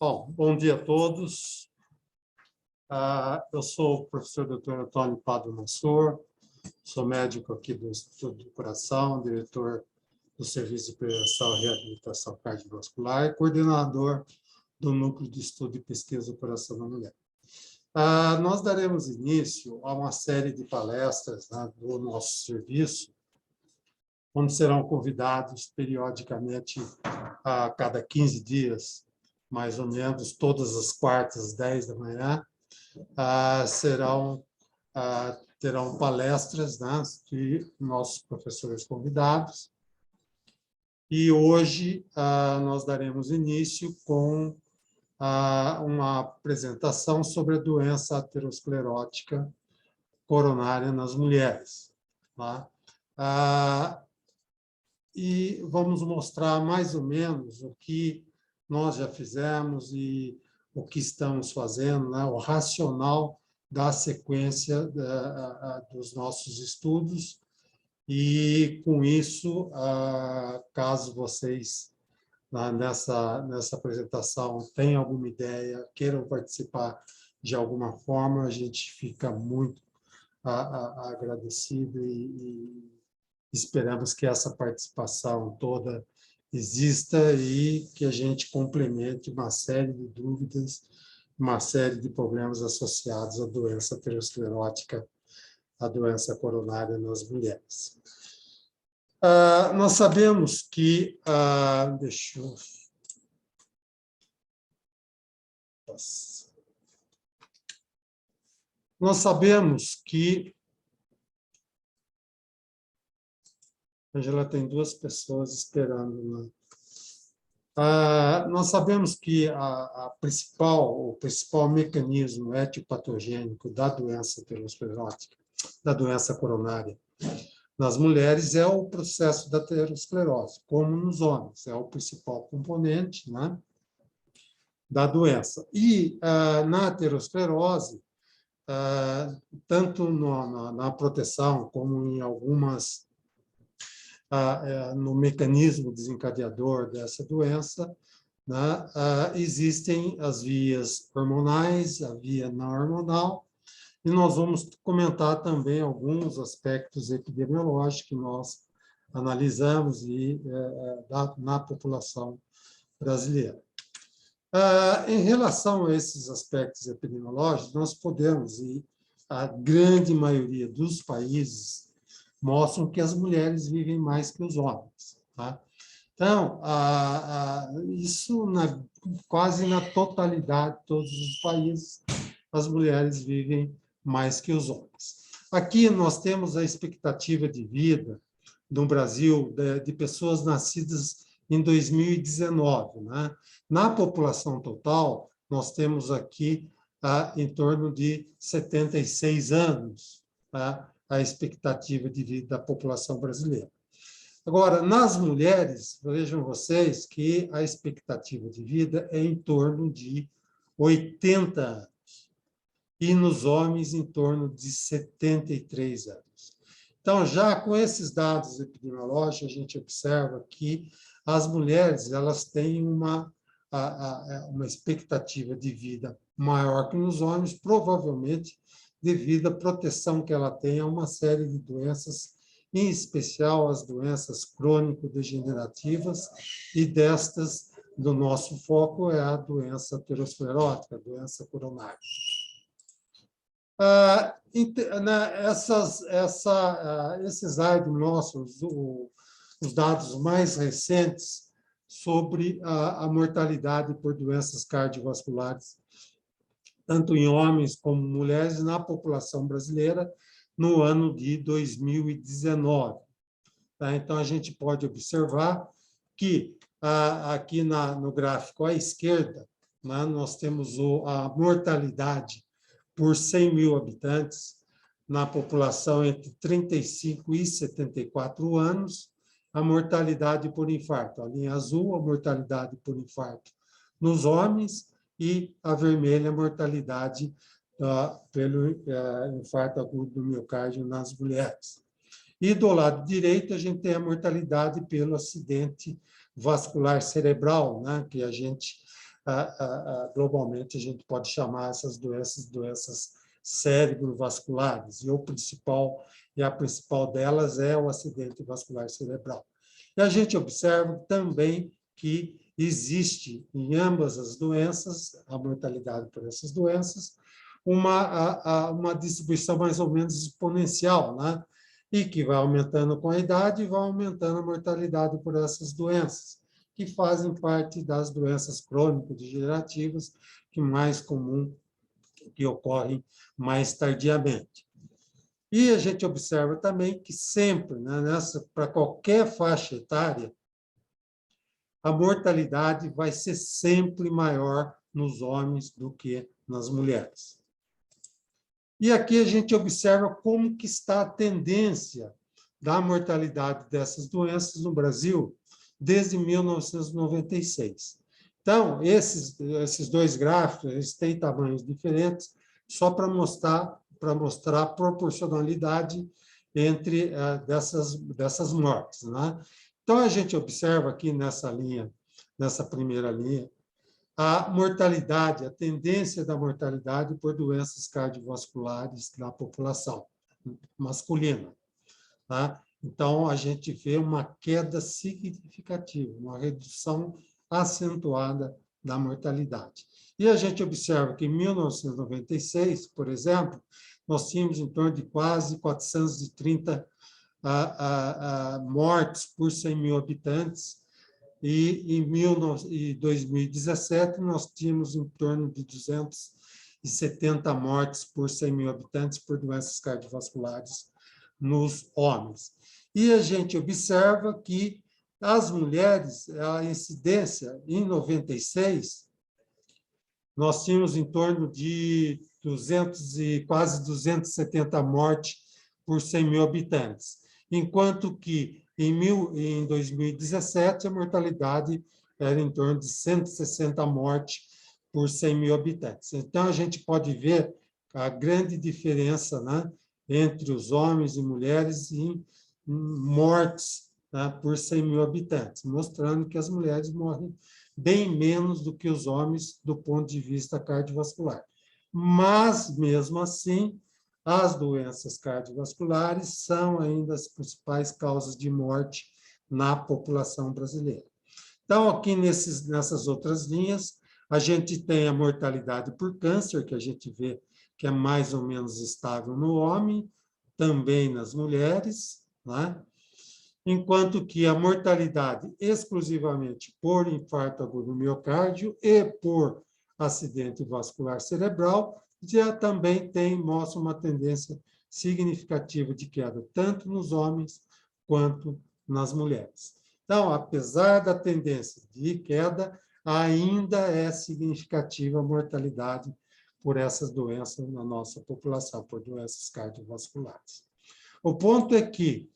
Bom dia a todos. Eu sou o professor Dr. Antônio Padre Mansur, sou médico aqui do Instituto do Coração, diretor do Serviço de Prevenção e Reabilitação Cardiovascular e coordenador do Núcleo de Estudo e Pesquisa do Coração da Mulher. Nós daremos início a uma série de palestras, né, do nosso serviço, onde serão convidados periodicamente a cada 15 dias, mais ou menos, todas as quartas, às 10 da manhã, terão palestras, né, de nossos professores convidados. E hoje nós daremos início com uma apresentação sobre a doença aterosclerótica coronária nas mulheres. Tá? E vamos mostrar mais ou menos o que nós já fizemos e o que estamos fazendo, né? O racional da sequência dos nossos estudos. E, com isso, caso vocês, nessa apresentação, tenham alguma ideia, queiram participar de alguma forma, a gente fica muito agradecido e esperamos que essa participação toda exista e que a gente complemente uma série de dúvidas, uma série de problemas associados à doença aterosclerótica, à doença coronária nas mulheres. Nós sabemos que... deixa eu... Nós sabemos que... Angela, tem duas pessoas esperando, né? Nós sabemos que o principal mecanismo etiopatogênico da doença aterosclerótica, da doença coronária nas mulheres, é o processo da aterosclerose, como nos homens, é o principal componente, né, da doença. E na aterosclerose, tanto na proteção como em algumas no mecanismo desencadeador dessa doença, né, existem as vias hormonais, a via não hormonal, e nós vamos comentar também alguns aspectos epidemiológicos que nós analisamos na população brasileira. Em relação a esses aspectos epidemiológicos, nós podemos, e a grande maioria dos países mostram que as mulheres vivem mais que os homens. Tá? Então, isso quase na totalidade de todos os países, as mulheres vivem mais que os homens. Aqui nós temos a expectativa de vida no Brasil de pessoas nascidas em 2019. Né? Na população total, nós temos aqui em torno de 76 anos, tá? A expectativa de vida da população brasileira. Agora, nas mulheres, vejam vocês que a expectativa de vida é em torno de 80 anos, e nos homens em torno de 73 anos. Então, já com esses dados epidemiológicos, a gente observa que as mulheres elas têm uma expectativa de vida maior que nos homens, provavelmente devido à proteção que ela tem a uma série de doenças, em especial as doenças crônico-degenerativas, e destas, do nosso foco, é a doença aterosclerótica, a doença coronária. Esses slides mostram os dados mais recentes sobre a mortalidade por doenças cardiovasculares, tanto em homens como mulheres, na população brasileira, no ano de 2019. Tá? Então, a gente pode observar que, aqui no gráfico à esquerda, né, nós temos a mortalidade por 100 mil habitantes na população entre 35 e 74 anos, a mortalidade por infarto. A linha azul, a mortalidade por infarto nos homens, e a vermelha, a mortalidade pelo infarto agudo do miocárdio nas mulheres. E do lado direito, a gente tem a mortalidade pelo acidente vascular cerebral, né, que a gente globalmente a gente pode chamar essas doenças cérebrovasculares, e a principal delas é o acidente vascular cerebral. E a gente observa também que existe em ambas as doenças, a mortalidade por essas doenças, uma distribuição mais ou menos exponencial, né? E que vai aumentando com a idade e vai aumentando a mortalidade por essas doenças, que fazem parte das doenças crônico-degenerativas, que mais comum, que ocorrem mais tardiamente. E a gente observa também que sempre, né, para qualquer faixa etária, a mortalidade vai ser sempre maior nos homens do que nas mulheres. E aqui a gente observa como que está a tendência da mortalidade dessas doenças no Brasil desde 1996. Então, esses dois gráficos eles têm tamanhos diferentes, só para mostrar a proporcionalidade entre dessas mortes, né? Então, a gente observa aqui nessa primeira linha, a mortalidade, a tendência da mortalidade por doenças cardiovasculares na população masculina. Tá? Então, a gente vê uma queda significativa, uma redução acentuada da mortalidade. E a gente observa que em 1996, por exemplo, nós tínhamos em torno de quase 430 mortes por 100 mil habitantes, e em 2017 nós tínhamos em torno de 270 mortes por 100 mil habitantes por doenças cardiovasculares nos homens. E a gente observa que as mulheres, a incidência em 96, nós tínhamos em torno de quase 270 mortes por 100 mil habitantes, enquanto que em 2017 a mortalidade era em torno de 160 mortes por 100 mil habitantes. Então, a gente pode ver a grande diferença, né, entre os homens e mulheres em mortes, né, por 100 mil habitantes, mostrando que as mulheres morrem bem menos do que os homens do ponto de vista cardiovascular. Mas, mesmo assim, as doenças cardiovasculares são ainda as principais causas de morte na população brasileira. Então, aqui nessas outras linhas, a gente tem a mortalidade por câncer, que a gente vê que é mais ou menos estável no homem, também nas mulheres, né? Enquanto que a mortalidade exclusivamente por infarto agudo do miocárdio e por acidente vascular cerebral já também mostra uma tendência significativa de queda, tanto nos homens quanto nas mulheres. Então, apesar da tendência de queda, ainda é significativa a mortalidade por essas doenças na nossa população, por doenças cardiovasculares. O ponto é que,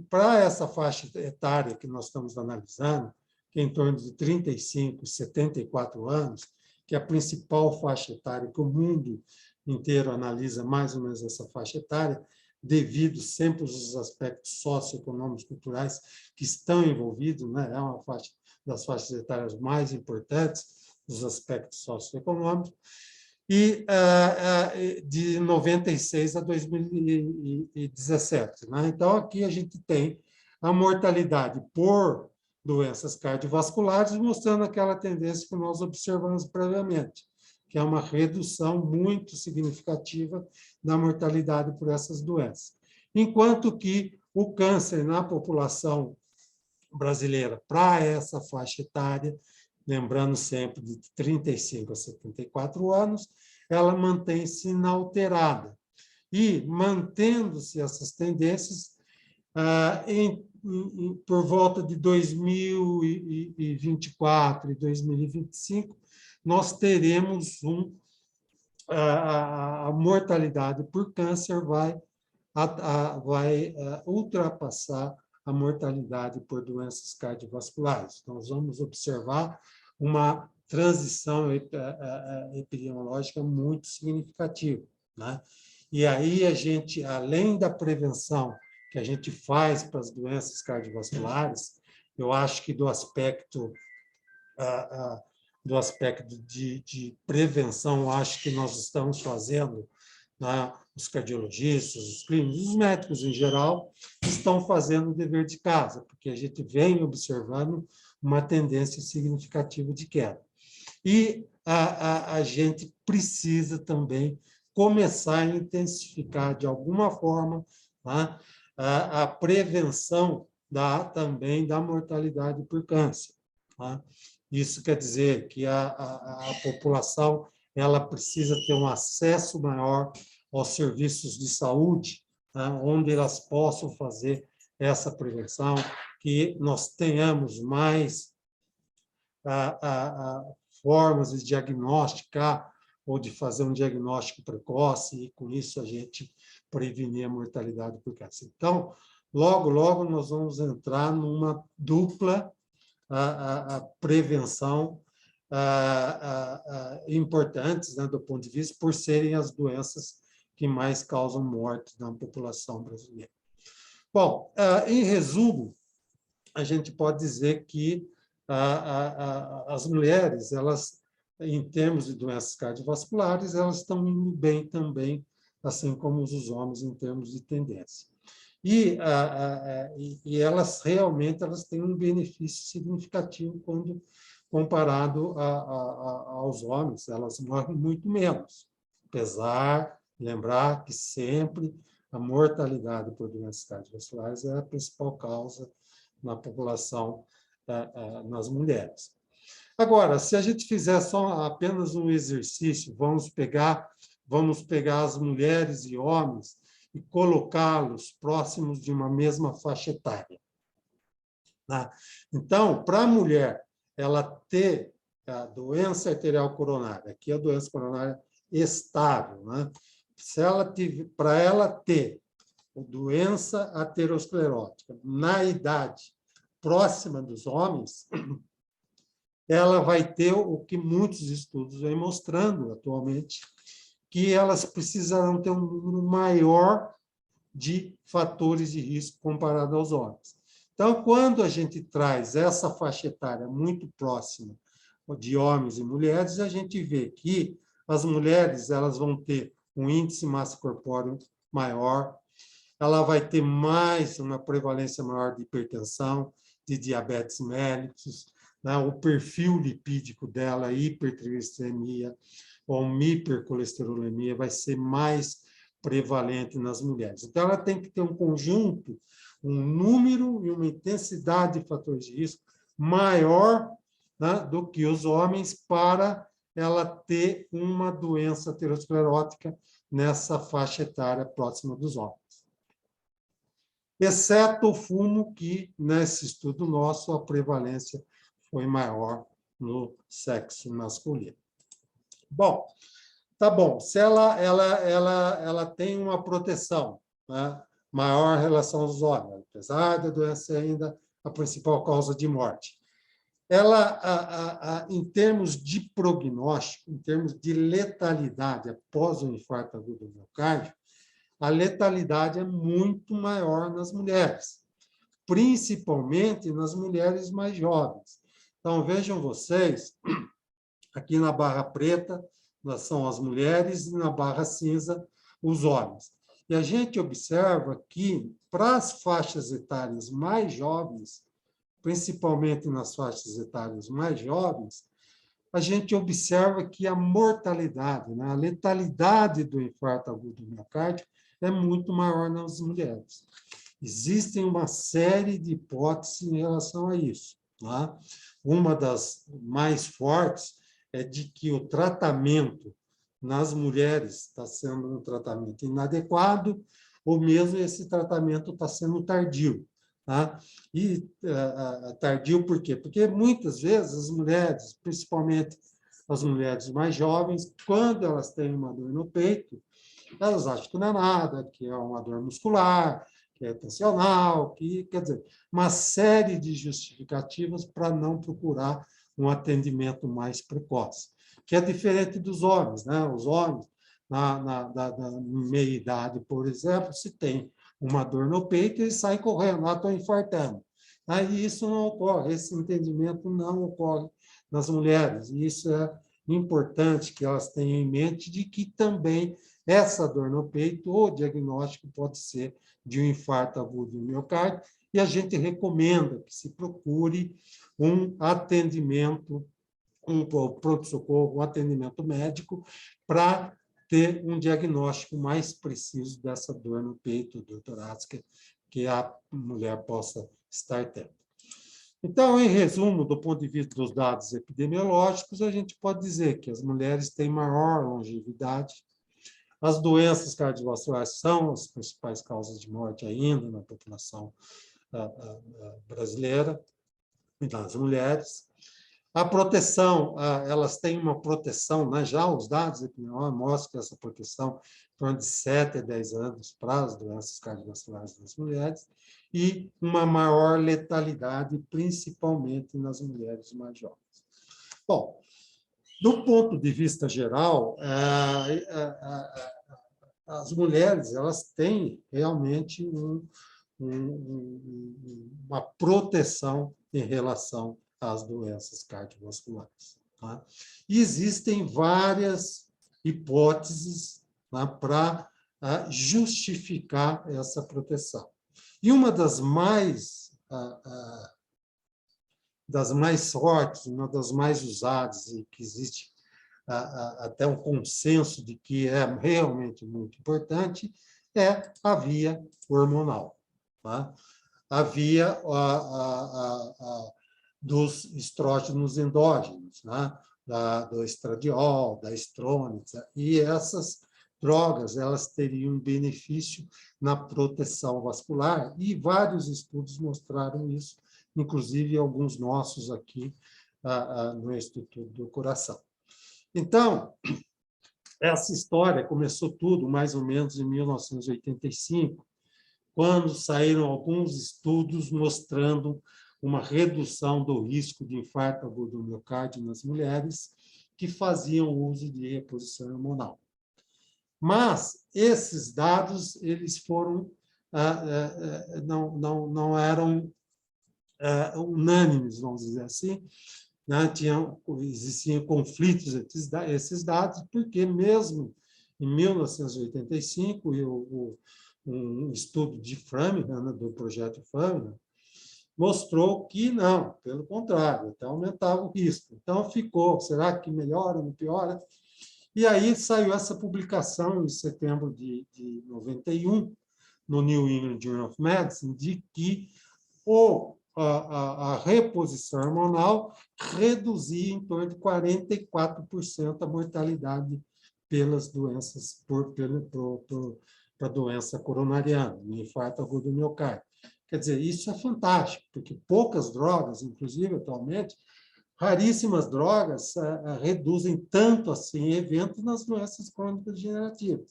para essa faixa etária que nós estamos analisando, que é em torno de 35 e 74 anos, que é a principal faixa etária que o mundo inteiro analisa mais ou menos essa faixa etária, devido sempre aos aspectos socioeconômicos, culturais que estão envolvidos, né? É uma das faixas etárias mais importantes, dos aspectos socioeconômicos, e de 96 a 2017. Né? Então, aqui a gente tem a mortalidade por doenças cardiovasculares, mostrando aquela tendência que nós observamos previamente, que é uma redução muito significativa da mortalidade por essas doenças. Enquanto que o câncer na população brasileira, para essa faixa etária, lembrando sempre de 35 a 74 anos, ela mantém-se inalterada. E, mantendo-se essas tendências, por volta de 2024 e 2025, nós teremos a mortalidade por câncer vai ultrapassar a mortalidade por doenças cardiovasculares. Nós vamos observar uma transição epidemiológica muito significativa, né? E aí a gente, além da prevenção que a gente faz para as doenças cardiovasculares, eu acho que do aspecto do aspecto de prevenção, acho que nós estamos fazendo, né? Os cardiologistas, os clínicos, os médicos em geral, estão fazendo o dever de casa, porque a gente vem observando uma tendência significativa de queda. E a gente precisa também começar a intensificar, de alguma forma, tá? A prevenção também da mortalidade por câncer. Tá? Isso quer dizer que a população ela precisa ter um acesso maior aos serviços de saúde, tá? Onde elas possam fazer essa prevenção, que nós tenhamos mais formas de diagnosticar ou de fazer um diagnóstico precoce, e com isso a gente prevenir a mortalidade por câncer. Então, logo, logo nós vamos entrar numa dupla prevenção importantes, né, do ponto de vista, por serem as doenças que mais causam morte na população brasileira. Bom, em resumo, a gente pode dizer que as mulheres, elas, em termos de doenças cardiovasculares, elas estão indo bem também, assim como os homens, em termos de tendência. E elas realmente elas têm um benefício significativo quando comparado aos homens, elas morrem muito menos, apesar de lembrar que sempre a mortalidade por doenças cardiovasculares é a principal causa na população, nas mulheres. Agora, se a gente fizer só apenas um exercício, vamos pegar as mulheres e homens e colocá-los próximos de uma mesma faixa etária. Né? Então, para a mulher ela ter a doença arterial coronária, aqui é a doença coronária estável, né? Para ela ter doença aterosclerótica na idade próxima dos homens, ela vai ter o que muitos estudos vêm mostrando atualmente, que elas precisarão ter um número maior de fatores de risco comparado aos homens. Então, quando a gente traz essa faixa etária muito próxima de homens e mulheres, a gente vê que as mulheres elas vão ter um índice de massa corpórea maior, ela vai ter uma prevalência maior de hipertensão, de diabetes mellitus, né? O perfil lipídico dela, hipertrigliceridemia ou hipercolesterolemia, vai ser mais prevalente nas mulheres. Então, ela tem que ter um conjunto, um número e uma intensidade de fatores de risco maior, né, do que os homens para ela ter uma doença aterosclerótica nessa faixa etária próxima dos homens. Exceto o fumo, que, nesse estudo nosso, a prevalência foi maior no sexo masculino. Bom, tá bom. Se ela tem uma proteção, né, maior em relação aos homens, apesar da doença ser ainda a principal causa de morte. Ela, em termos de prognóstico, em termos de letalidade após o infarto agudo do miocárdio, a letalidade é muito maior nas mulheres, principalmente nas mulheres mais jovens. Então, vejam vocês, aqui na barra preta são as mulheres e na barra cinza os homens. E a gente observa que, para as faixas etárias mais jovens, principalmente nas faixas etárias mais jovens, a gente observa que a mortalidade, né, a letalidade do infarto agudo do miocárdio é muito maior nas mulheres. Existem uma série de hipóteses em relação a isso. Tá? Uma das mais fortes é de que o tratamento nas mulheres está sendo um tratamento inadequado, ou mesmo esse tratamento está sendo tardio. Tá? E tardio por quê? Porque muitas vezes as mulheres, principalmente as mulheres mais jovens, quando elas têm uma dor no peito, elas acham que não é nada, que é uma dor muscular, que é tensional, que, quer dizer, uma série de justificativas para não procurar um atendimento mais precoce, que é diferente dos homens, né? Os homens, na meia-idade, por exemplo, se tem uma dor no peito, eles saem correndo, lá estão infartando. Aí isso não ocorre, esse entendimento não ocorre nas mulheres. E isso é importante que elas tenham em mente de que também essa dor no peito, o diagnóstico pode ser de um infarto agudo do miocárdio, e a gente recomenda que se procure um atendimento, um pronto-socorro, um atendimento médico, para ter um diagnóstico mais preciso dessa dor no peito, dor torácica, que a mulher possa estar tendo. Então, em resumo, do ponto de vista dos dados epidemiológicos, a gente pode dizer que as mulheres têm maior longevidade, as doenças cardiovasculares são as principais causas de morte ainda na população brasileira e das mulheres. A proteção, elas têm uma proteção, né? Já os dados epidemiológicos mostram que essa proteção é de 7 a 10 anos para as doenças cardiovasculares das mulheres e uma maior letalidade, principalmente nas mulheres mais jovens. Bom, do ponto de vista geral, as mulheres elas têm realmente uma proteção em relação às doenças cardiovasculares. Tá? E existem várias hipóteses, tá, para justificar essa proteção. E uma das mais fortes, uma das mais usadas, e que existe até um consenso de que é realmente muito importante, é a via hormonal. Tá? A via dos estrógenos endógenos, né? Do estradiol, da estrona, etc. E essas drogas elas teriam benefício na proteção vascular, e vários estudos mostraram isso, inclusive alguns nossos aqui no Instituto do Coração. Então, essa história começou tudo mais ou menos em 1985, quando saíram alguns estudos mostrando uma redução do risco de infarto agudo do miocárdio nas mulheres que faziam uso de reposição hormonal. Mas esses dados eles foram não eram unânimes, vamos dizer assim, né? Existiam conflitos entre esses dados, porque mesmo em 1985, um estudo de Framingham, né, do projeto Framingham, mostrou que não, pelo contrário, até aumentava o risco. Então ficou, será que melhora, não piora? E aí saiu essa publicação em setembro de 91, no New England Journal of Medicine, de que a reposição hormonal reduzia em torno de 44% a mortalidade pelas doenças, para a doença coronariana, no infarto agudo do miocárdio. Quer dizer, isso é fantástico, porque poucas drogas, inclusive atualmente, raríssimas drogas reduzem tanto assim eventos nas doenças crônicas degenerativas.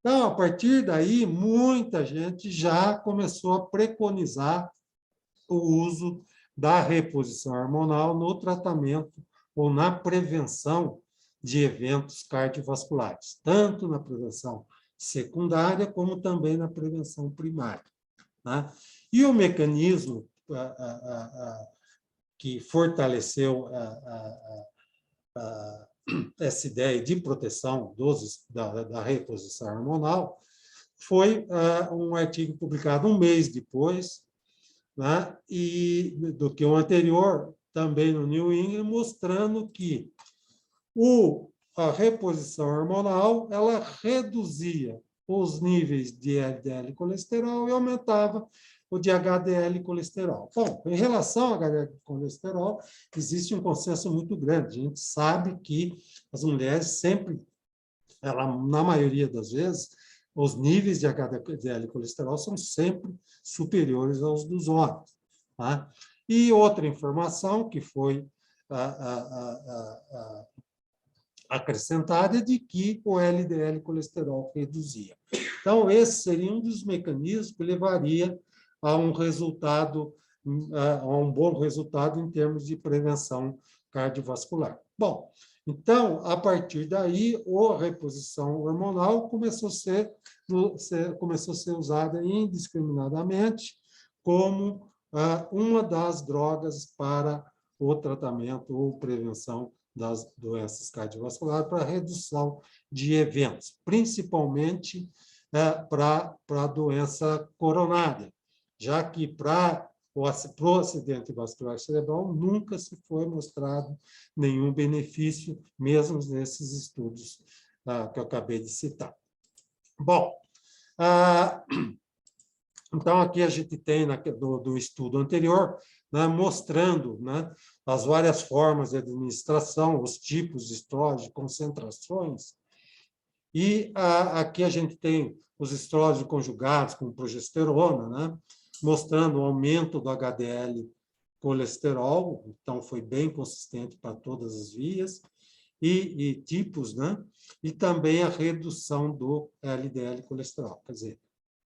Então, a partir daí, muita gente já começou a preconizar o uso da reposição hormonal no tratamento ou na prevenção de eventos cardiovasculares, tanto na prevenção secundária como também na prevenção primária. Né? E o mecanismo que fortaleceu essa ideia de proteção da reposição hormonal foi um artigo publicado um mês depois, né, do que o anterior, também no New England, mostrando que a reposição hormonal ela reduzia os níveis de LDL colesterol e aumentava o de HDL colesterol. Bom, em relação ao HDL colesterol, existe um consenso muito grande. A gente sabe que as mulheres sempre, na maioria das vezes, os níveis de HDL colesterol são sempre superiores aos dos homens. Tá? E outra informação que foi acrescentada é de que o LDL colesterol reduzia. Então, esse seria um dos mecanismos que levaria a um resultado, a um bom resultado em termos de prevenção cardiovascular. Bom, então, a partir daí, a reposição hormonal começou a ser usada indiscriminadamente como uma das drogas para o tratamento ou prevenção das doenças cardiovasculares, para redução de eventos, principalmente para a doença coronária, já que para o acidente vascular cerebral nunca se foi mostrado nenhum benefício, mesmo nesses estudos que eu acabei de citar. Bom, então, aqui a gente tem, do estudo anterior, né, mostrando, né, as várias formas de administração, os tipos de estrógeno, concentrações, e aqui a gente tem os estrógenos conjugados com progesterona, né, mostrando o aumento do HDL colesterol, então foi bem consistente para todas as vias, e tipos, né, e também a redução do LDL colesterol, quer dizer,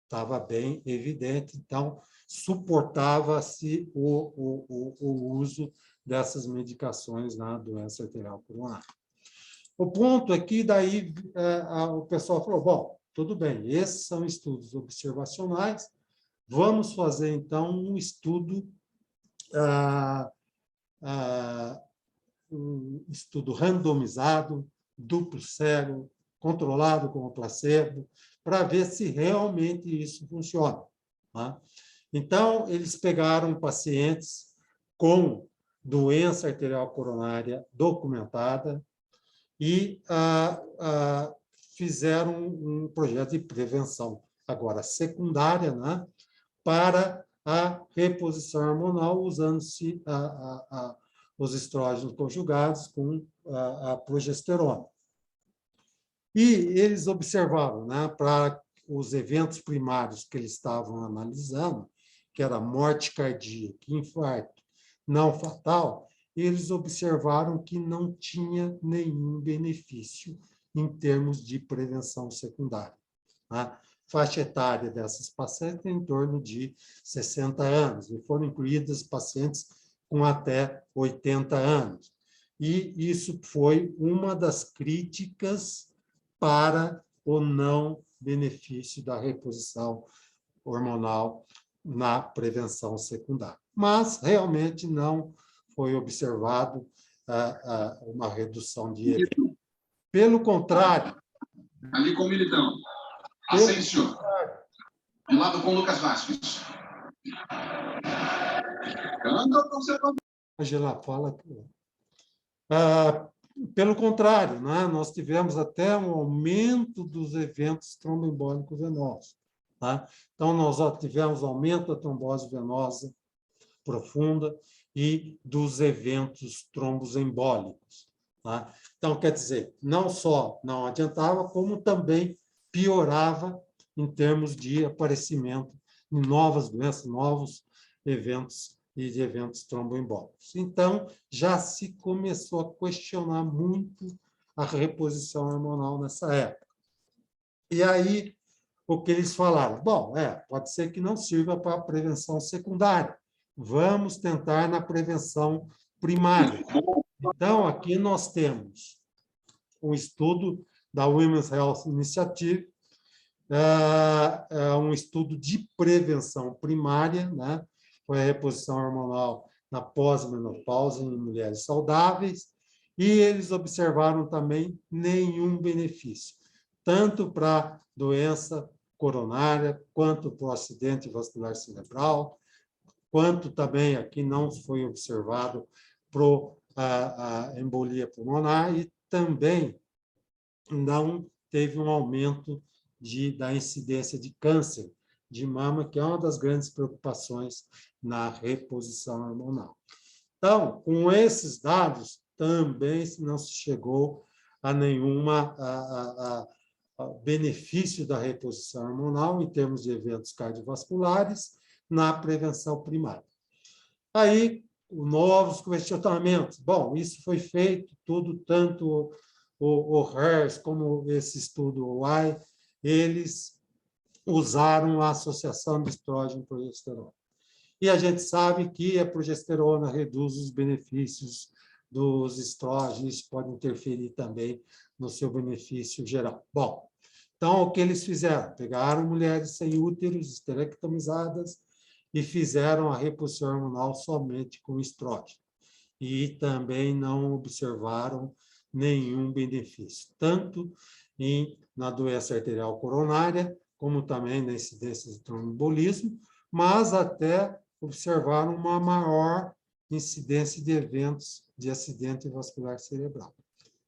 estava bem evidente, então suportava-se o uso dessas medicações na doença arterial coronária. O ponto é que daí o pessoal falou, bom, tudo bem, esses são estudos observacionais, vamos fazer então um estudo randomizado, duplo cego, controlado com o placebo, para ver se realmente isso funciona. Tá? Então, eles pegaram pacientes com doença arterial coronária documentada e fizeram um projeto de prevenção, agora secundária, né, para a reposição hormonal, usando-se os estrógenos conjugados com a progesterona. E eles observavam, né, para os eventos primários que eles estavam analisando, que era morte cardíaca, infarto não fatal, eles observaram que não tinha nenhum benefício em termos de prevenção secundária. A faixa etária dessas pacientes é em torno de 60 anos, e foram incluídas pacientes com até 80 anos. E isso foi uma das críticas para o não benefício da reposição hormonal na prevenção secundária. Mas, realmente, não foi observado uma redução de eventos. Pelo contrário... Ali com o Militão. Asensio. De lado com o Lucas Vasquez. Angela, fala. Pelo contrário, né? Nós tivemos até um aumento dos eventos tromboembólicos venosos. Tá? Então, nós tivemos aumento da trombose venosa profunda e dos eventos tromboembólicos. Tá? Então, quer dizer, não só não adiantava, como também piorava em termos de aparecimento de novas doenças, novos eventos e de eventos tromboembólicos. Então, já se começou a questionar muito a reposição hormonal nessa época. E aí, o que eles falaram? Bom, pode ser que não sirva para a prevenção secundária. Vamos tentar na prevenção primária. Então, aqui nós temos um estudo da Women's Health Initiative, um estudo de prevenção primária, né? Foi a reposição hormonal na pós-menopausa em mulheres saudáveis, e eles observaram também nenhum benefício, tanto para doença coronária, quanto para o acidente vascular cerebral, quanto também aqui não foi observado para a embolia pulmonar, e também não teve um aumento da incidência de câncer de mama, que é uma das grandes preocupações na reposição hormonal. Então, com esses dados, também não se chegou a nenhum benefício da reposição hormonal em termos de eventos cardiovasculares na prevenção primária. Aí, novos questionamentos. Bom, isso foi feito tudo, tanto o HERS como esse estudo OI, eles usaram a associação de estrógeno e progesterona. E a gente sabe que a progesterona reduz os benefícios dos estrógenos, pode interferir também no seu benefício geral. Bom, então, o que eles fizeram? Pegaram mulheres sem úteros, esterectomizadas, e fizeram a reposição hormonal somente com estrógeno. E também não observaram nenhum benefício, tanto na doença arterial coronária, como também na incidência de tromboembolismo, mas até observaram uma maior incidência de eventos de acidente vascular cerebral.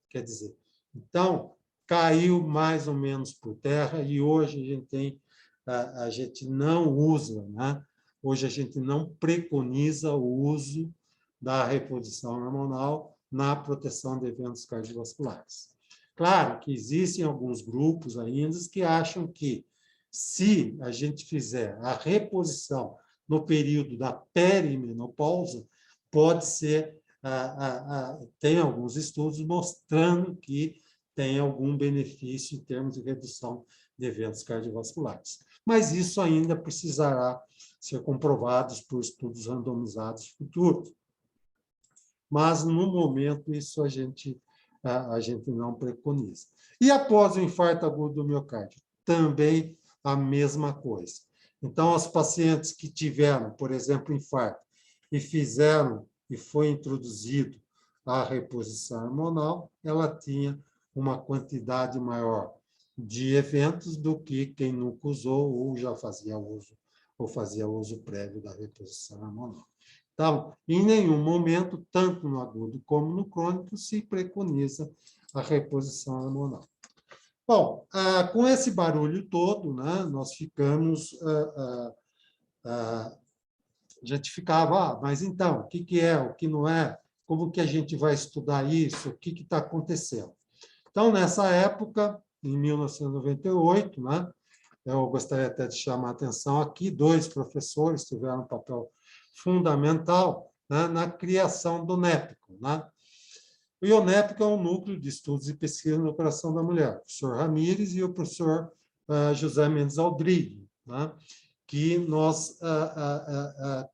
Quer dizer, então, caiu mais ou menos por terra e hoje a gente não usa, né? Hoje a gente não preconiza o uso da reposição hormonal na proteção de eventos cardiovasculares. Claro que existem alguns grupos ainda que acham que, se a gente fizer a reposição no período da perimenopausa, pode ser, tem alguns estudos mostrando que tem algum benefício em termos de redução de eventos cardiovasculares. Mas isso ainda precisará ser comprovado por estudos randomizados futuros. Mas, no momento, isso a gente não preconiza. E após o infarto agudo do miocárdio? Também a mesma coisa. Então, os pacientes que tiveram, por exemplo, infarto, e foi introduzido a reposição hormonal, ela tinha uma quantidade maior de eventos do que quem nunca usou ou já fazia uso prévio da reposição hormonal. Então, em nenhum momento, tanto no agudo como no crônico, se preconiza a reposição hormonal. Bom, com esse barulho todo, né, nós ficamos... a gente ficava, mas então, o que é, o que não é? Como que a gente vai estudar isso? O que está acontecendo? Então, nessa época, em 1998, né, eu gostaria até de chamar a atenção aqui, 2 professores tiveram um papel fundamental, né, na criação do NEPCO. Né? O IONEPCO é um núcleo de estudos e pesquisa no coração da mulher, o professor Ramírez e o professor José Mendes Aldrigue, né? Que nós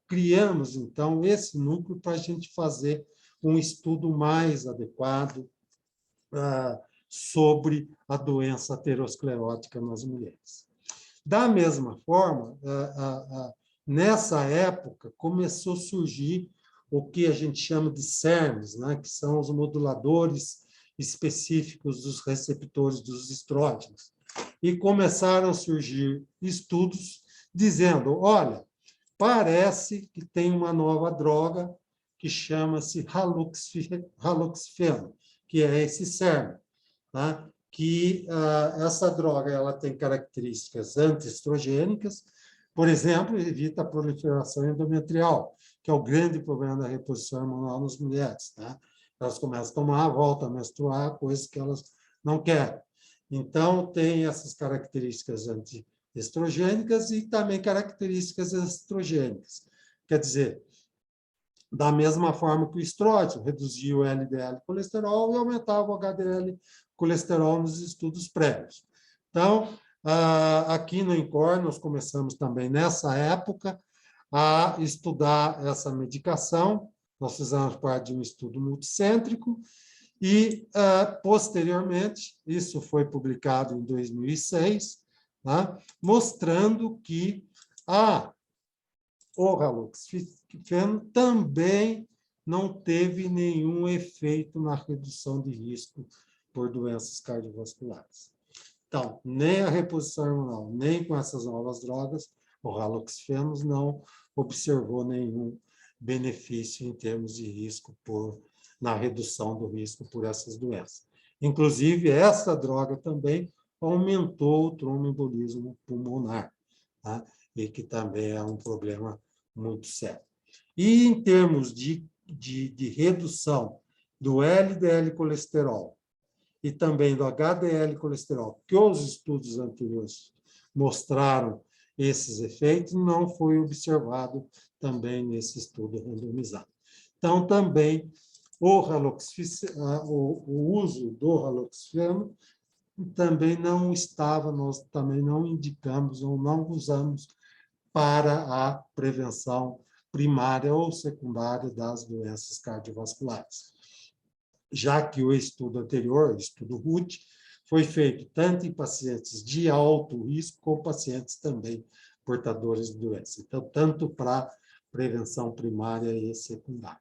criamos, então, esse núcleo para a gente fazer um estudo mais adequado sobre a doença aterosclerótica nas mulheres. Da mesma forma, nessa época, começou a surgir o que a gente chama de CERMs, né, que são os moduladores específicos dos receptores dos estrógenos. E começaram a surgir estudos dizendo, olha, parece que tem uma nova droga que chama-se haloxifeno, que é esse CERM, né? Que essa droga ela tem características antiestrogênicas, por exemplo, evita a proliferação endometrial, que é o grande problema da reposição hormonal nas mulheres. Né? Elas começam a tomar, voltam a menstruar, coisas que elas não querem. Então, tem essas características antiestrogênicas e também características estrogênicas. Quer dizer, da mesma forma que o estrógeno reduzia o LDL colesterol e aumentava o HDL colesterol nos estudos prévios. Então, aqui no INCOR, nós começamos também nessa época a estudar essa medicação. Nós fizemos parte de um estudo multicêntrico e, posteriormente, isso foi publicado em 2006, né, mostrando que o haloxifeno também não teve nenhum efeito na redução de risco por doenças cardiovasculares. Então, nem a reposição hormonal, nem com essas novas drogas, o haloxifeno não observou nenhum benefício em termos de risco na redução do risco por essas doenças. Inclusive, essa droga também aumentou o tromboembolismo pulmonar, tá? E que também é um problema muito sério. E em termos de redução do LDL colesterol e também do HDL colesterol, que os estudos anteriores mostraram esses efeitos, não foi observado também nesse estudo randomizado. Então, também o uso do haloxifeno também não estava, nós também não indicamos ou não usamos para a prevenção primária ou secundária das doenças cardiovasculares. Já que o estudo anterior, o estudo RUT, foi feito tanto em pacientes de alto risco como pacientes também portadores de doença. Então, tanto para prevenção primária e secundária.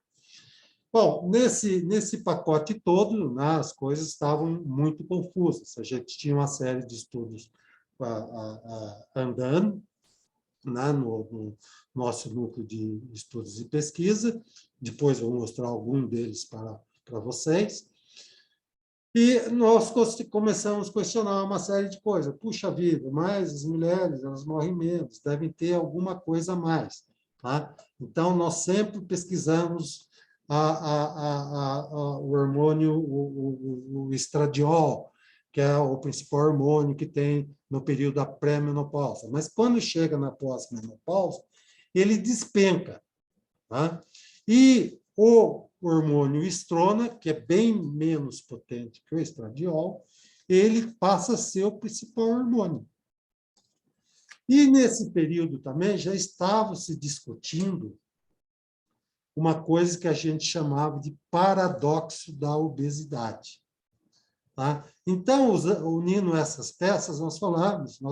Bom, nesse pacote todo, né, as coisas estavam muito confusas. A gente tinha uma série de estudos andando, né, no nosso núcleo de estudos e pesquisa. Depois vou mostrar algum deles para vocês. E nós começamos a questionar uma série de coisas. Puxa vida, mas as mulheres, elas morrem menos, devem ter alguma coisa a mais. Tá? Então, nós sempre pesquisamos o hormônio, o estradiol, que é o principal hormônio que tem no período da pré-menopausa. Mas, quando chega na pós-menopausa, ele despenca. Tá? E o hormônio estrona, que é bem menos potente que o estradiol, ele passa a ser o principal hormônio. E, nesse período também, já estava se discutindo uma coisa que a gente chamava de paradoxo da obesidade. Tá? Então, unindo essas peças, nós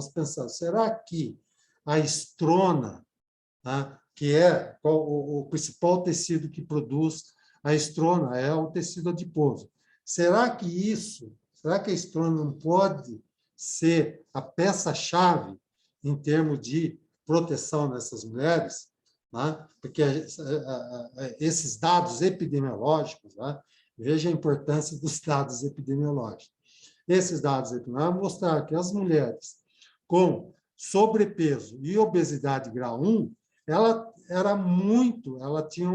pensamos, será que a estrona, tá, que é o principal tecido que produz a estrona, é o tecido adiposo. Será que a estrona não pode ser a peça-chave em termos de proteção dessas mulheres? Né? Porque esses dados epidemiológicos, né? Veja a importância dos dados epidemiológicos. Esses dados epidemiológicos mostrar que as mulheres com sobrepeso e obesidade grau 1, ela tinha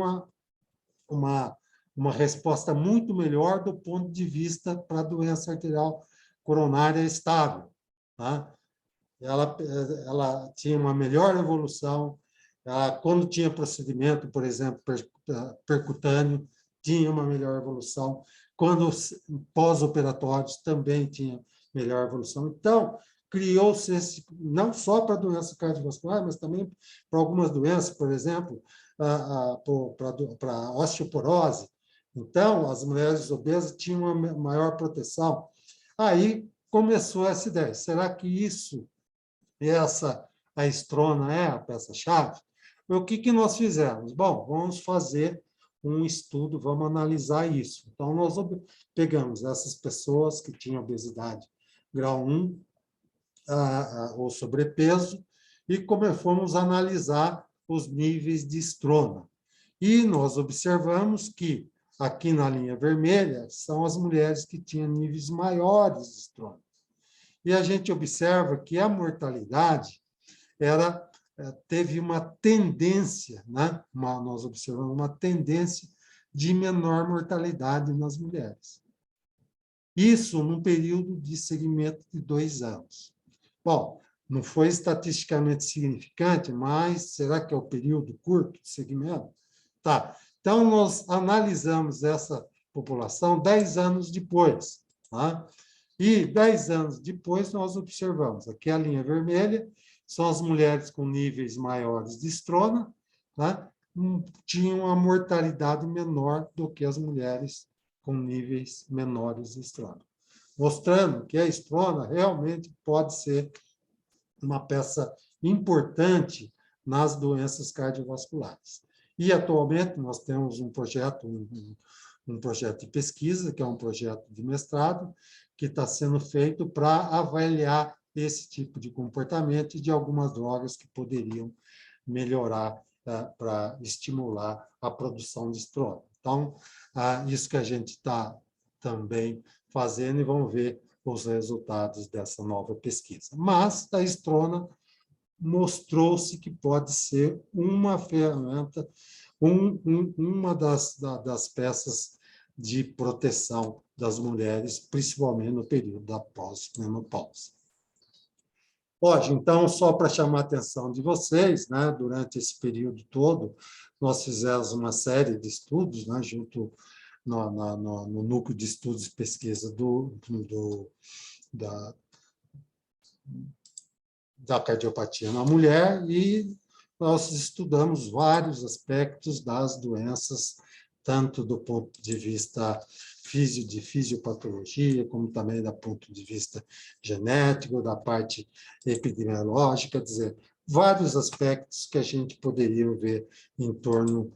uma resposta muito melhor do ponto de vista para a doença arterial coronária estável. Tá? Ela tinha uma melhor evolução, quando tinha procedimento, por exemplo, percutâneo, tinha uma melhor evolução, quando pós-operatórios também tinha melhor evolução. Então, criou-se, não só para doença cardiovascular, mas também para algumas doenças, por exemplo, para osteoporose. Então, as mulheres obesas tinham uma maior proteção. Aí começou essa ideia, será que a estrona é a peça-chave? O que nós fizemos? Bom, vamos fazer um estudo, vamos analisar isso. Então, nós pegamos essas pessoas que tinham obesidade grau 1, ou sobrepeso, e fomos analisar os níveis de estrona. E nós observamos que, aqui na linha vermelha, são as mulheres que tinham níveis maiores de estrona. E a gente observa que a mortalidade teve uma tendência, né? Nós observamos uma tendência de menor mortalidade nas mulheres. Isso num período de segmento de 2 anos. Bom, não foi estatisticamente significante, mas será que é o período curto de segmento? Tá. Então, nós analisamos essa população 10 anos depois. Tá? E 10 anos depois, nós observamos, aqui a linha vermelha, são as mulheres com níveis maiores de estrona, tá? Tinham uma mortalidade menor do que as mulheres com níveis menores de estrona, mostrando que a estrona realmente pode ser uma peça importante nas doenças cardiovasculares. E, atualmente, nós temos um projeto de pesquisa, que é um projeto de mestrado, que está sendo feito para avaliar esse tipo de comportamento e de algumas drogas que poderiam melhorar para estimular a produção de estrona. Então, isso que a gente está também fazendo e vamos ver os resultados dessa nova pesquisa. Mas a estrona mostrou-se que pode ser uma ferramenta, uma das peças de proteção das mulheres, principalmente no período da pós-menopausa. Hoje, então, só para chamar a atenção de vocês, né, durante esse período todo, nós fizemos uma série de estudos, né, junto no núcleo de estudos e pesquisa da cardiopatia na mulher, e nós estudamos vários aspectos das doenças, tanto do ponto de vista de fisiopatologia, como também do ponto de vista genético, da parte epidemiológica, quer dizer, vários aspectos que a gente poderia ver em torno,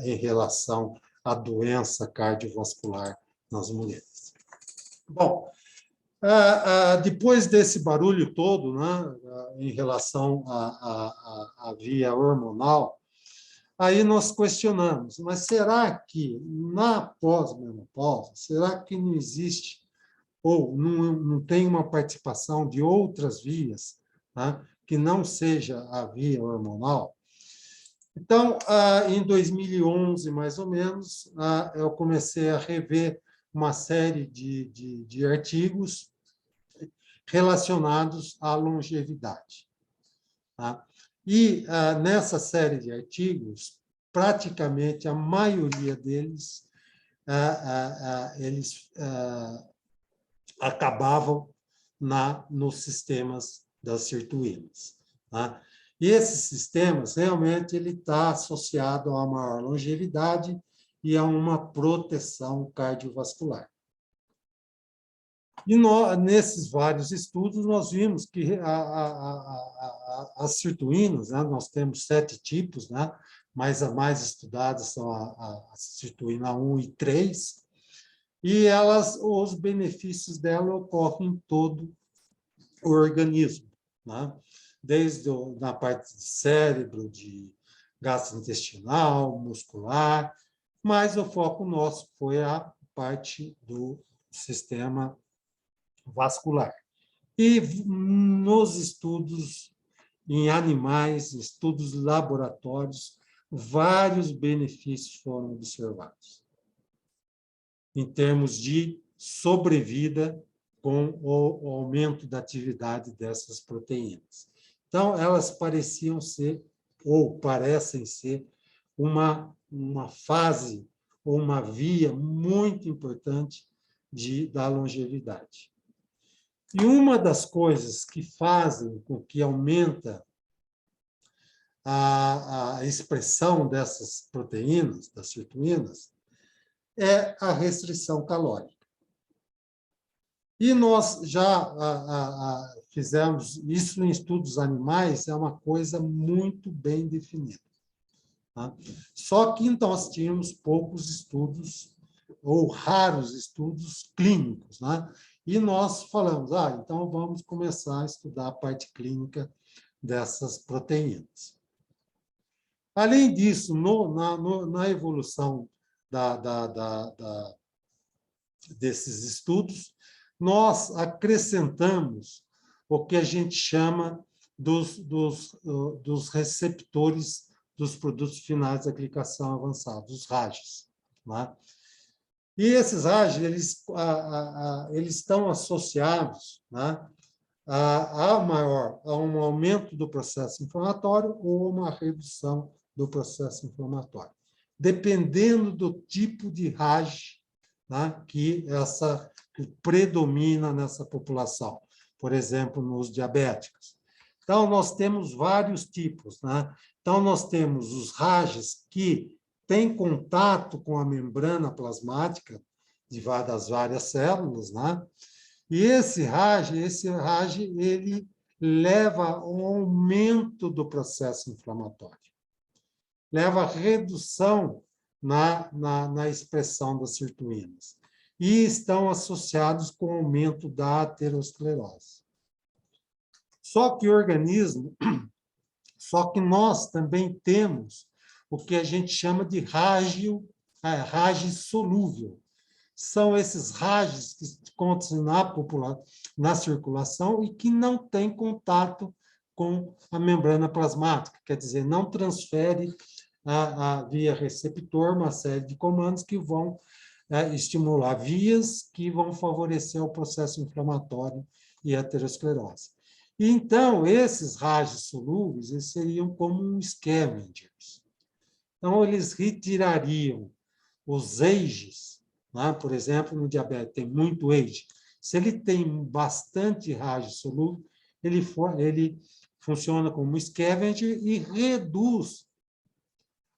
em relação à doença cardiovascular nas mulheres. Bom, depois desse barulho todo, né, em relação à via hormonal, aí nós questionamos, mas será que na pós-menopausa, será que não existe ou não tem uma participação de outras vias, né, que não seja a via hormonal? Então, em 2011, mais ou menos, eu comecei a rever uma série de artigos relacionados à longevidade. Tá? E, nessa série de artigos, praticamente a maioria deles, eles acabavam nos sistemas das sirtuínas. Tá? E esses sistemas, realmente, ele está associado a uma maior longevidade e a uma proteção cardiovascular. E nesses vários estudos, nós vimos que as sirtuínas, né, nós temos 7 tipos, né, mas as mais estudadas são a sirtuína 1 e 3, e os benefícios dela ocorrem em todo o organismo, né, desde na parte de cérebro, de gastrointestinal, muscular, mas o foco nosso foi a parte do sistema vascular. E nos estudos em animais, estudos laboratórios, vários benefícios foram observados em termos de sobrevida com o aumento da atividade dessas proteínas. Então, elas pareciam ser, ou parecem ser, uma fase, ou uma via muito importante da longevidade. E uma das coisas que fazem com que aumenta a expressão dessas proteínas, das sirtuínas, é a restrição calórica. E nós já fizemos isso em estudos animais, é uma coisa muito bem definida. Tá? Só que nós tínhamos poucos estudos, ou raros estudos clínicos, né? E nós falamos, então vamos começar a estudar a parte clínica dessas proteínas. Além disso, na evolução desses estudos, nós acrescentamos o que a gente chama dos receptores dos produtos finais de aplicação avançada, os RAGs. Né? E esses RAGs, eles estão associados, né, a um aumento do processo inflamatório ou uma redução do processo inflamatório, dependendo do tipo de RAG, né, que predomina nessa população, por exemplo, nos diabéticos. Então, nós temos vários tipos. Né? Então, nós temos os RAGs que têm contato com a membrana plasmática das várias células, né? E esse RAG, ele leva ao aumento do processo inflamatório, leva à redução na expressão das sirtuínas, e estão associados com o aumento da aterosclerose. Só que nós também temos o que a gente chama de RAG solúvel. São esses RAGs que encontram na circulação e que não têm contato com a membrana plasmática, quer dizer, não transfere via receptor uma série de comandos que vão estimular vias que vão favorecer o processo inflamatório e a aterosclerose. E, então, esses RAGs solúveis eles seriam como scavengers. Então, eles retirariam os AGEs, né? Por exemplo, no diabetes tem muito AGE. Se ele tem bastante RAG solúvel, ele funciona como scavenger e reduz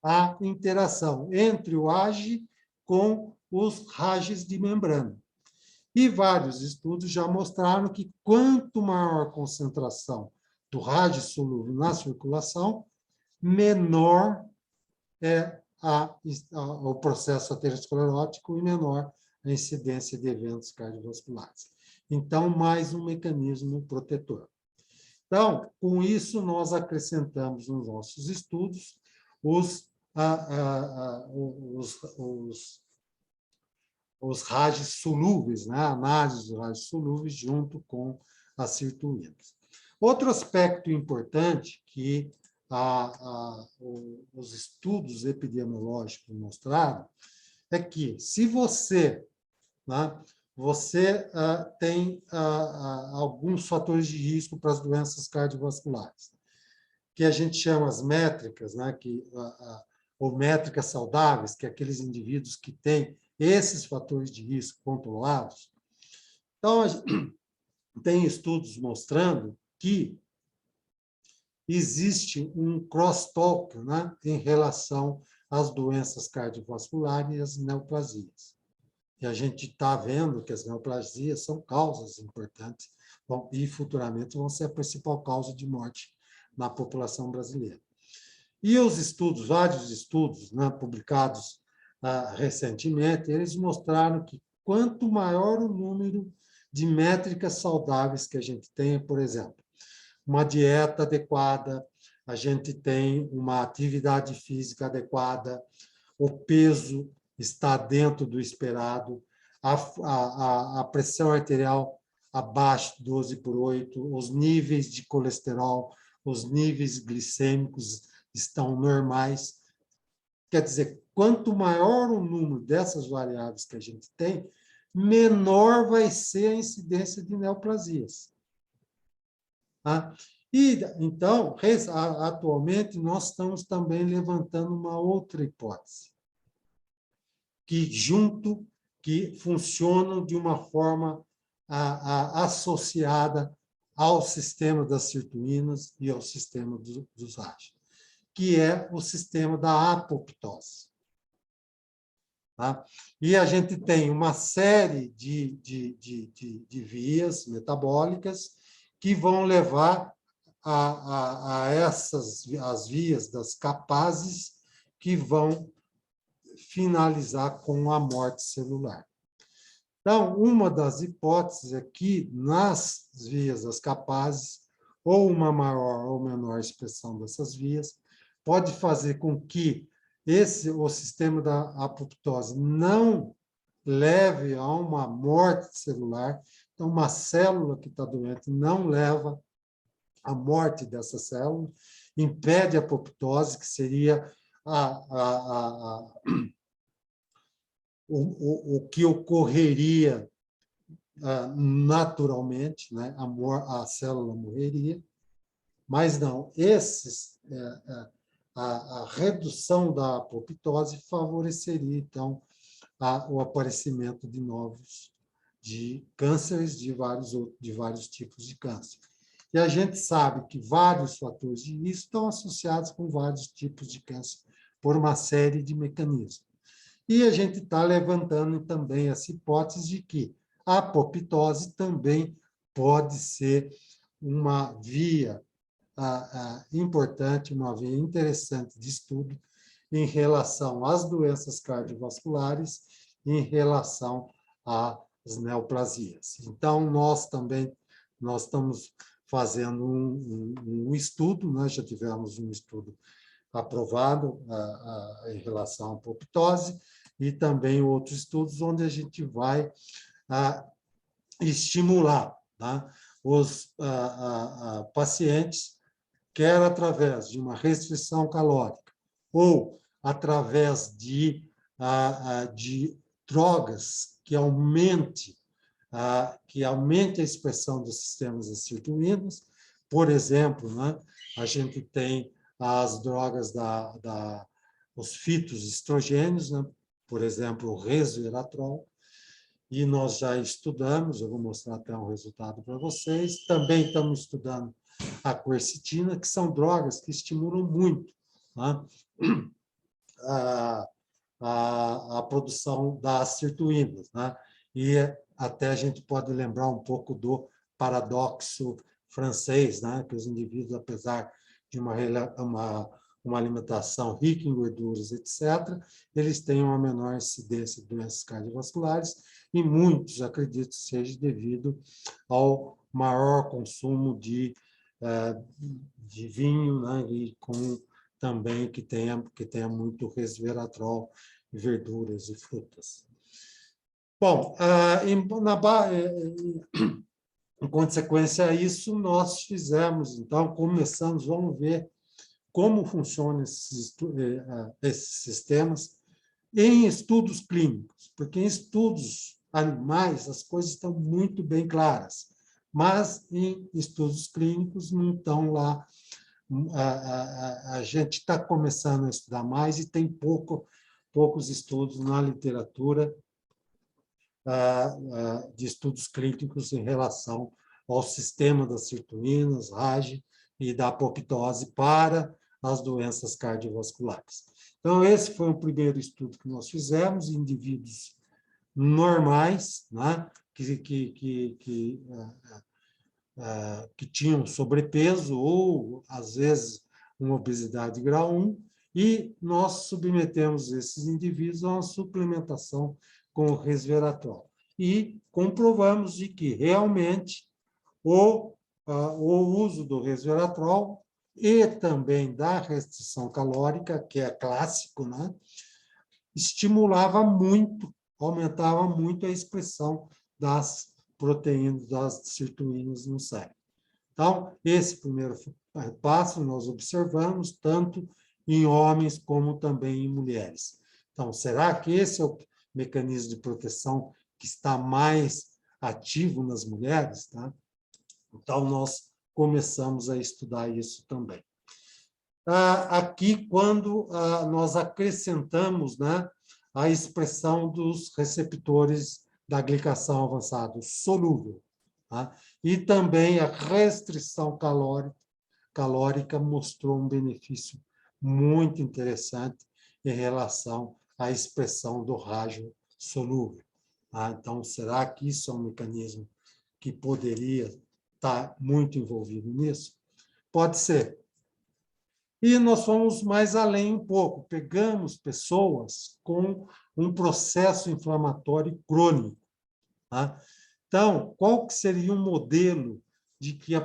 a interação entre o AGE com os RAGs de membrana. E vários estudos já mostraram que quanto maior a concentração do rádio solúvel na circulação, menor é o processo aterosclerótico e menor a incidência de eventos cardiovasculares. Então, mais um mecanismo protetor. Então, com isso, nós acrescentamos nos nossos estudos os rádios solúveis, né? A análise dos rádios solúveis junto com as sirtuínas. Outro aspecto importante que os estudos epidemiológicos mostraram é que, se você, né, tem alguns fatores de risco para as doenças cardiovasculares, que a gente chama as métricas, né, ou métricas saudáveis, que é aqueles indivíduos que têm esses fatores de risco controlados. Então, tem estudos mostrando que existe um crosstalk, né, em relação às doenças cardiovasculares e às neoplasias. E a gente está vendo que as neoplasias são causas importantes e futuramente vão ser a principal causa de morte na população brasileira. E os estudos, vários estudos, né, publicados recentemente, eles mostraram que quanto maior o número de métricas saudáveis que a gente tem, por exemplo, uma dieta adequada, a gente tem uma atividade física adequada, o peso está dentro do esperado, a pressão arterial abaixo de 12/8, os níveis de colesterol, os níveis glicêmicos estão normais. Quer dizer, quanto maior o número dessas variáveis que a gente tem, menor vai ser a incidência de neoplasias. Tá? E, então, atualmente, nós estamos também levantando uma outra hipótese, que funcionam de uma forma associada ao sistema das sirtuínas e ao sistema dos rádios, que é o sistema da apoptose. Tá? E a gente tem uma série de vias metabólicas que vão levar as vias das capazes que vão finalizar com a morte celular. Então, uma das hipóteses é que, nas vias das capazes, ou uma maior ou menor expressão dessas vias, pode fazer com que o sistema da apoptose não leve a uma morte celular. Então, uma célula que está doente não leva à morte dessa célula, impede a apoptose, que seria o que ocorreria naturalmente, né? A célula morreria, mas não, a redução da apoptose favoreceria, então, o aparecimento de novos cânceres, de vários tipos de câncer. E a gente sabe que vários fatores de risco estão associados com vários tipos de câncer, por uma série de mecanismos. E a gente está levantando também essa hipótese de que a apoptose também pode ser uma via importante, uma via interessante de estudo em relação às doenças cardiovasculares, em relação às neoplasias. Então, nós estamos fazendo um estudo, nós já tivemos um estudo aprovado em relação à apoptose, e também outros estudos onde a gente vai estimular, tá, os pacientes, quer através de uma restrição calórica ou através de drogas que aumente a expressão dos sistemas acetoninos. Por exemplo, né, a gente tem as drogas os fitoestrogênios, né, por exemplo, o resveratrol, e nós já estudamos, eu vou mostrar até um resultado para vocês. Também estamos estudando a quercetina, que são drogas que estimulam muito, né, a produção das sirtuínas, né? E até a gente pode lembrar um pouco do paradoxo francês, né, que os indivíduos, apesar de uma alimentação rica em gorduras, etc., eles têm uma menor incidência de doenças cardiovasculares, e muitos acreditam que seja devido ao maior consumo de vinho, né, e com também que tenha muito resveratrol, verduras e frutas. Bom, em consequência a isso, nós fizemos, então, começamos, vamos ver como funcionam esses sistemas em estudos clínicos, porque em estudos animais as coisas estão muito bem claras, mas em estudos clínicos não estão lá. A gente está começando a estudar mais e tem poucos estudos na literatura de estudos clínicos em relação ao sistema das sirtuínas, RAGE e da apoptose para as doenças cardiovasculares. Então, esse foi o primeiro estudo que nós fizemos em indivíduos normais, né, que tinham sobrepeso ou, às vezes, uma obesidade grau 1, e nós submetemos esses indivíduos a uma suplementação com resveratrol. E comprovamos de que, realmente, o uso do resveratrol e também da restrição calórica, que é clássico, né, estimulava muito, aumentava muito a expressão das proteínas, das sirtuínas no cérebro. Então, esse primeiro passo nós observamos tanto em homens como também em mulheres. Então, será que esse é o mecanismo de proteção que está mais ativo nas mulheres? Tá? Então, nós começamos a estudar isso também. Aqui, quando nós acrescentamos, né, a expressão dos receptores da glicação avançada solúvel, tá? E também a restrição calórica mostrou um benefício muito interessante em relação à expressão do rádio solúvel. Tá? Então, será que isso é um mecanismo que poderia estar muito envolvido nisso? Pode ser. E nós fomos mais além um pouco, pegamos pessoas com um processo inflamatório crônico. Tá? Então, qual que seria um modelo de que a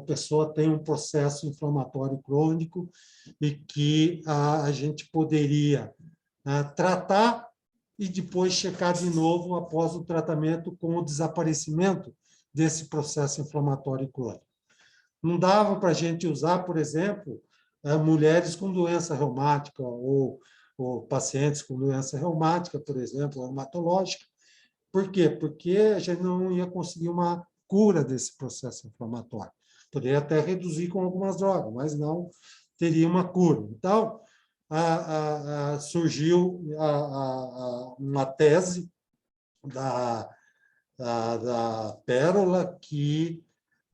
pessoa tem um processo inflamatório crônico e que a gente poderia tratar e depois checar de novo após o tratamento com o desaparecimento desse processo inflamatório crônico? Não dava para a gente usar, por exemplo, mulheres com doença reumática ou pacientes com doença reumática, por exemplo, reumatológica. Por quê? Porque a gente não ia conseguir uma cura desse processo inflamatório. Poderia até reduzir com algumas drogas, mas não teria uma cura. Então, surgiu uma tese da Pérola, que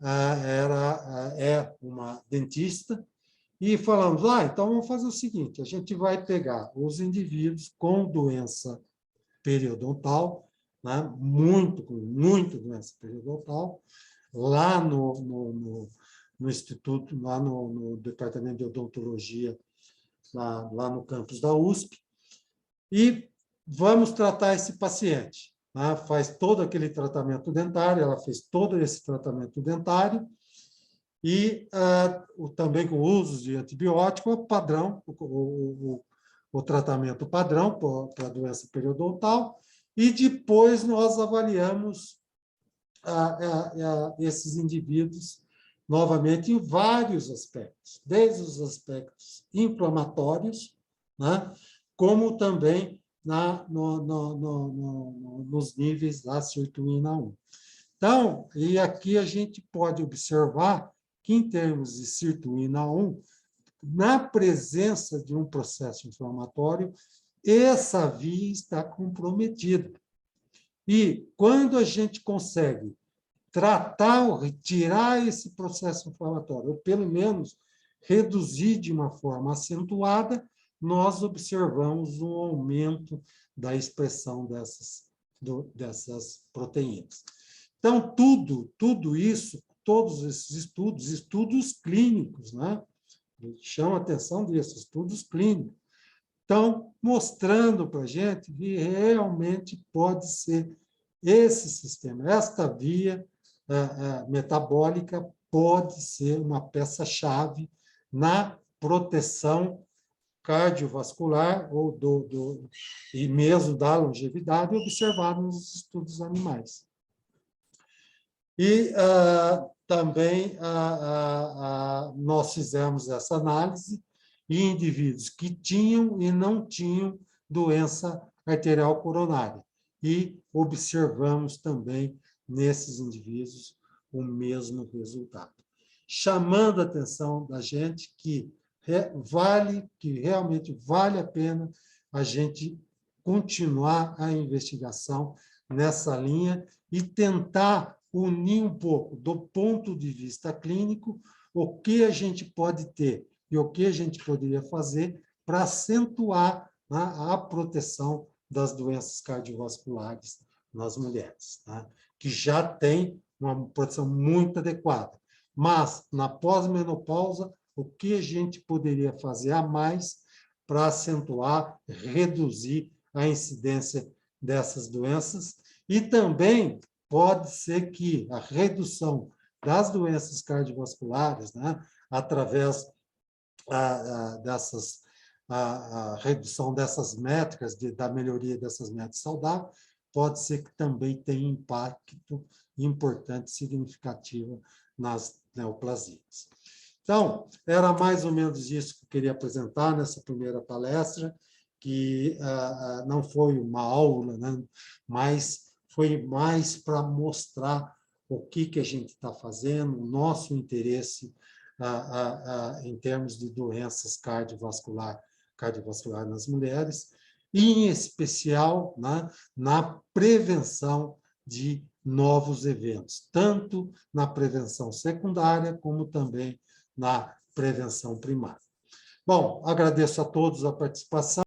é uma dentista, e falamos, então vamos fazer o seguinte, a gente vai pegar os indivíduos com doença periodontal, né, muito doença periodontal, lá no Instituto, lá no Departamento de Odontologia, lá no campus da USP, e vamos tratar esse paciente. Né, faz todo aquele tratamento dentário, ela fez todo esse tratamento dentário, e também com uso de antibiótico padrão, o tratamento padrão para a doença periodontal, e depois nós avaliamos esses indivíduos novamente em vários aspectos, desde os aspectos inflamatórios, né, como também nos níveis da sirtuína 1. Então, e aqui a gente pode observar que, em termos de sirtuína 1, na presença de um processo inflamatório, essa via está comprometida. E quando a gente consegue tratar ou retirar esse processo inflamatório, ou pelo menos reduzir de uma forma acentuada, nós observamos um aumento da expressão dessas proteínas. Então, tudo isso todos esses estudos clínicos, né? Chama a atenção desses estudos clínicos. Estão mostrando para a gente que realmente pode ser esse sistema, esta via metabólica pode ser uma peça-chave na proteção cardiovascular e mesmo da longevidade observado nos estudos animais. E também nós fizemos essa análise em indivíduos que tinham e não tinham doença arterial coronária. E observamos também nesses indivíduos o mesmo resultado. Chamando a atenção da gente que realmente vale a pena a gente continuar a investigação nessa linha e tentar unir um pouco, do ponto de vista clínico, o que a gente pode ter e o que a gente poderia fazer para acentuar, né, a proteção das doenças cardiovasculares nas mulheres, né, que já tem uma proteção muito adequada. Mas, na pós-menopausa, o que a gente poderia fazer a mais para acentuar, reduzir a incidência dessas doenças? E também pode ser que a redução das doenças cardiovasculares, né, através a redução dessas métricas, da melhoria dessas métricas saudáveis, pode ser que também tenha impacto importante, significativo nas neoplasias. Então, era mais ou menos isso que eu queria apresentar nessa primeira palestra, que não foi uma aula, né, mas foi mais para mostrar o que a gente está fazendo, o nosso interesse em termos de doenças cardiovascular nas mulheres, e, em especial, né, na prevenção de novos eventos, tanto na prevenção secundária, como também na prevenção primária. Bom, agradeço a todos a participação.